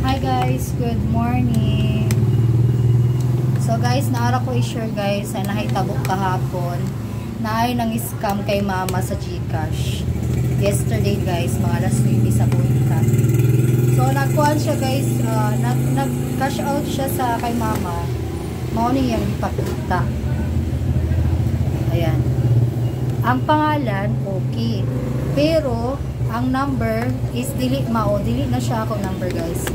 Hi guys, good morning. So guys, naara ko i-share guys na nahitabok kahapon na ay nang scam kay mama sa GCash. Yesterday guys, mga alas 9 sa punta. So nagkuhan siya guys, nag-cash out siya sa kay mama. Mao ni yang ipakita. Ayan. Ang pangalan, okay. Pero ang number is dili na siya ako number guys.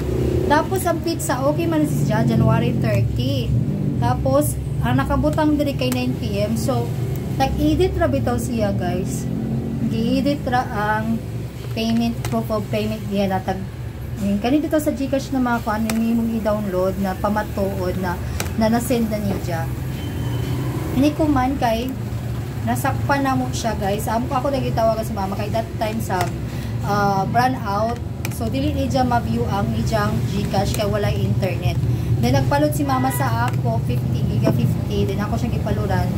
Tapos ang pizza okay man siya January 30. Tapos ang nakabutang diri kay 9 PM. So nag-edit ra bitaw siya guys. Gi-edit ra ang payment, proof of payment niya natag. Kani dito sa GCash na mga kuan nimong i-download na pamatuod na na-send na niya. Ini ko man kay nasakpan na mo siya guys. Ako nagitawagan si mama kay that time sa brand out. So dili niya ma-view ang ijang GCash kay wala internet. Then nagpalot si mama sa ako 50 giga 50. Then ako siya gipaluran.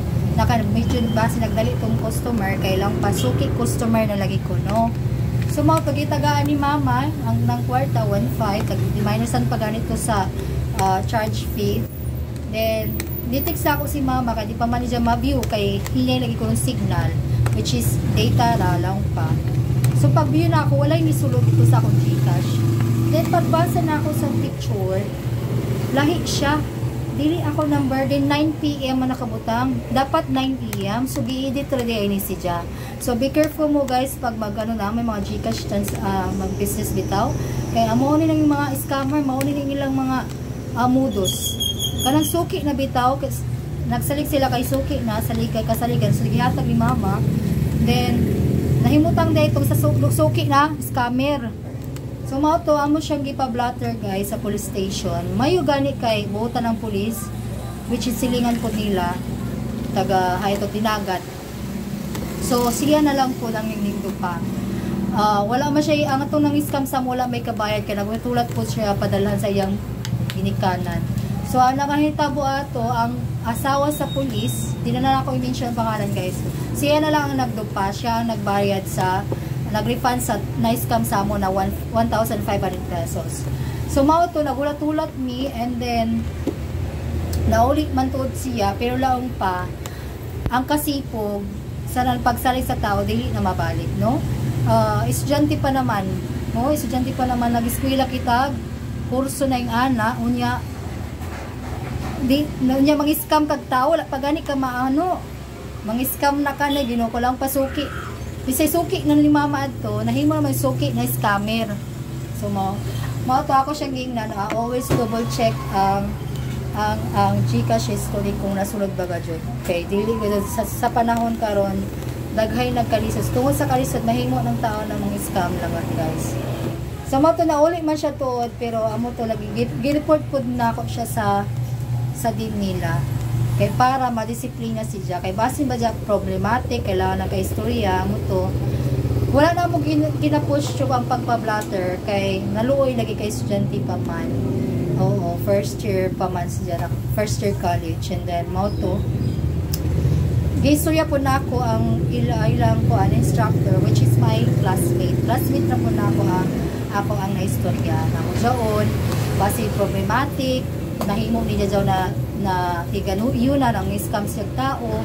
Medyo base nagdali tong customer kay lang pasuki customer na lagi ko no. So mga pagitagaan ni mama ang nang kwarta 1.5 minusan pa ganito sa charge fee. Then ditext ako si mama kay di pa man niya ma-view kay hinay lagi ko ng signal which is data ra lang pa. So pag-view na ako walay ni sulod ito sa akong GCash. Then pagbasa na ako sa picture lahi siya. Dili ako number din 9 PM man nakabutang. Dapat 9 PM. So gi-edit ra di ini siya. So be careful mo guys pag magano na may mga GCash chance mag-business bitaw. Kay amo ni lang yung mga scammer, mao ni nilang mga modus. Kanang suki na bitaw, nagsalig sila kay suki na, saligay kasaligan, so gihatag ni mama. Then, nahimutang dahil itong sa suki na, scammer. So, mao to, amo siyang gipa-blatter guys sa police station. Mayo gani kay buutan ng police, which is silingan po nila, taga, ito, tinagat. So, siya na lang po lang yung ningdo pa. Wala man siya, ang itong nang scam sa mula may kabayad ka na, tulad po siya padalhan sa iyang ginikanan. So, ang nakahitabo ato, ang asawa sa pulis, di na ako i-mention ang pangalan guys. Siya na lang ang nagdupa, siya ang nagbayad sa, nag-refund sa na-scam sa mo na 1,500 pesos. So, mao to, nagulat-ulat mi, and then, naulit man tuod siya, pero laong pa, ang kasipog, sa pagsali sa tao, dili na mabalik, no? Estudyante pa naman, no? Estudyante pa naman, nag-eskwela kita, kurso na yung ana, unya, niya mang-scam kag tao wala pa gani ka maano mang-scam na ka na gino ko lang pasuki bisay suki ng mama adto nahimo naman suki na scammer. So mo to ako siyang gingnan always double check ang GCash history kung nasulod ba gajud. Okay, dili sa panahon karon daghay nagkalisod tungod sa kalisod mahimo ng tao na mang-scam lang guys. So mo to na uli man siya tuod pero amo to lagi gi-report pud na ako siya sa din nila kay para madisiplina siya kay basin ba diya problematic kailangan na kay istorya mo to wala na mo ginapush yung ang pagpa-blatter kay naluoy lagi kay estudyante pa man. Oo, first year pa man siya first year college and then mo to gistorya po na ako ang ilang ko an instructor which is my classmate na po na ako ang naistorya na mo doon basi problematic nahimo ni daw na higano yun na ang scam sa tao.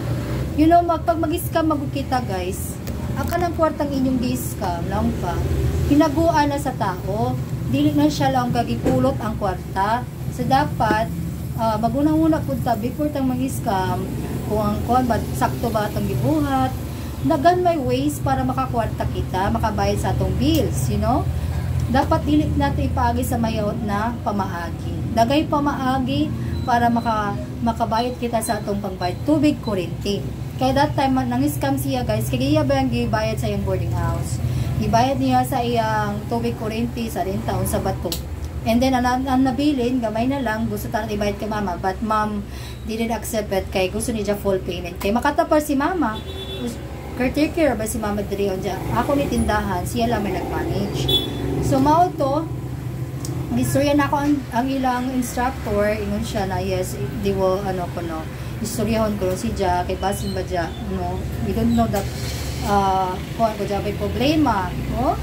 You know, pag mag-scam magkita guys, ang kanang kwartang inyong gi-scam lang pa. Hinaguan na sa tao, dili na siya lang gagipulot ang kwarta. So dapat magunang-una pud ta before tang mag-scam kung ang ba sakto ba atong gibuhat. Nagan may ways para makakwarta kita, makabayad sa atong bills, you know? Dapat dili natin ipaagi sa mayot na pamaagi. Dagay pamaagi para makabayad kita sa atong pangbayad tubig, kuryente. Kaya that time nang scam siya guys, kaya ba yung gibayad sa iyang boarding house. Ibayad niya sa iyang tubig, kuryente sa renta o sa bato. And then ang nabilin, gamay na lang, gusto tayo ibayad kay mama, but mom didn't accept it kay gusto niya full payment. Kay makatapar si mama, caretaker ba si mama diri on dyan. Ako ni tindahan, siya lang may nag-manage. So mao to, istorya na ako ang ilang instructor, ingon siya na yes, di will istoryahon ko si Ja, kay basin ba Ja, we don't know that kung ano dyan may problema, no?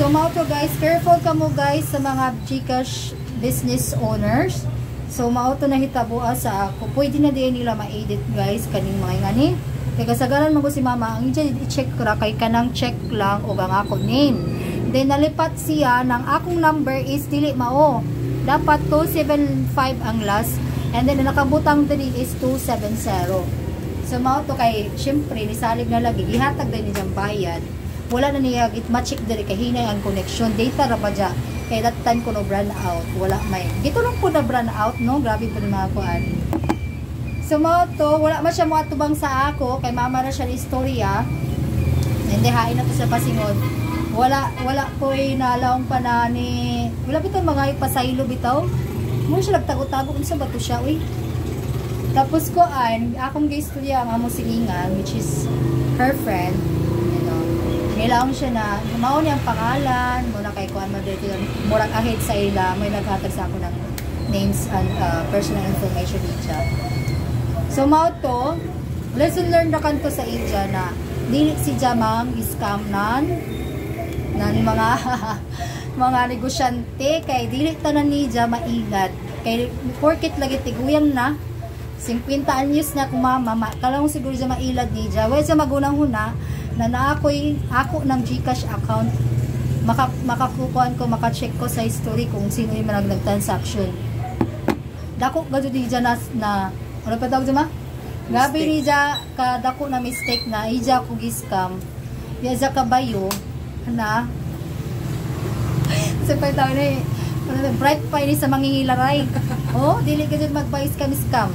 So mao to guys, careful ka mo guys sa mga GCash business owners. So mao to nahitaboa sa ako. Pwede na din nila ma-edit guys kaning mga ngani. Kaya kasagaran mo ko si mama, ang i-check ra kay kanang check lang o ang ako name. Then nalipat siya ng akong number is dili mao. Dapat 275 ang last. And then nakabutang diri is 270. So mao to kay syempre nisalig na lagi gihatag din ni jang bayad. Wala na niya git ma-check diri kay hinay ang connection data ra ba dya. Kay that time ko no brand out, wala may. Dito lang po na brand out no, grabe po ni mga kuan. So mao to, wala man siya moatubang sa ako kay mama na siya ni istorya. Hindi hain na to sa pasingon. Wala po ay nalawang pa na ni wala bitaw mga ipasaylo bitaw. Mo siya nagtago-tago unsa ba to siya uy. Tapos ko akong giistorya ang amo silingan which is her friend, you know. Nilawang siya na mao niya ang pangalan, mo na kay kuan man dito murag ahead sa ila, may naghatag sa ako ng names and personal information niya. So mao to, lesson learned na kanto sa India na dili si Jamang scam nan mga mga negosyante kay dili tanan ni Ja maingat kay porket lagi tiguyang na 50 anyos na kung mama kala mo siguro siya mailad ni Ja way sa magunang huna na ako ng GCash account makakukuan ko maka-check ko sa history kung sino yung nag-transaction dako gadto di Ja na ano pa tawag dyan gabi ni Ja kadako na mistake na ija ko giskam ya Ja kabayo na sa pa tawag na bright pa ini sa mangingilaray oh dili ka dyan magbayis kami scam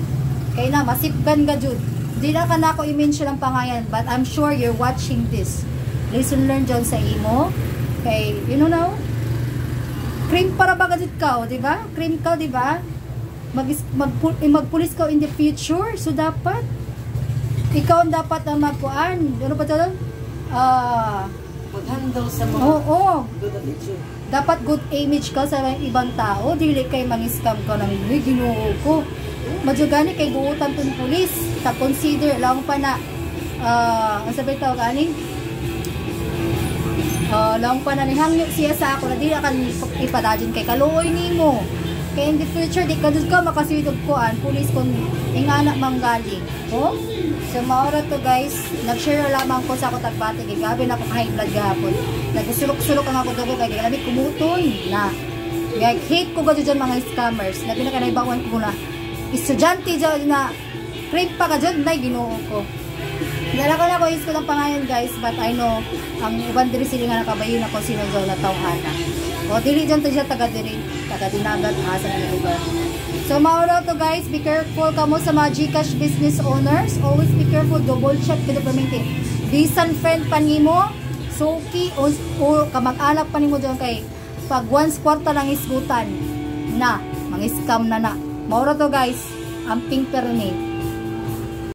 kaya na masipgan ka dyan di na ka na ako i-mention ang pangayan but I'm sure you're watching this lesson learned dyan sa imo kay you know now cream para ba ka dyan ka diba cream ka diba magpulis ka in the future so dapat ikaw ang dapat na magkuan ano pa ito mag-handle sa mga good attitude dapat good image ka sa ibang tao dili kay mang-scam ka ng ginoo ko madugani kay buutan tong pulis ta consider lang pa na ang sabi tao gani lang pa na ni hangyo siya sa ako na dili kan ipadadin kay kaluoy nimo. Kaya in the future, di ka doon ka makasidog koan, pulis kung ingana manggaling. Oh? So, maura to guys, nag-share lamang ko sa ako tagbati, kay gabi na ako high blood gahapon. Nagsulok-sulok ang ako doon, kay gabi kumuton na. Hate ko ba dyan mga scammers, na pinakanaibawaan ko na. Estudyante dyan na, crave pa ka dyan, na ginoo ko. Nalaka na ko, is ko ng pangayon guys, but I know, ang iban diri sila nga nakabayo na kung sino dyan na tawhana. O, dili dyan to siya taga-dinagat sa mga lugar. So, maura to guys, be careful kamo sa mga GCash business owners. Always be careful, double check with the permitting. Bisan friend pa nimo, suki o kamag-anak pa nimo dyan kay pag once kwarta lang isgutan na, mga scam na na. Maura to guys, amping perni.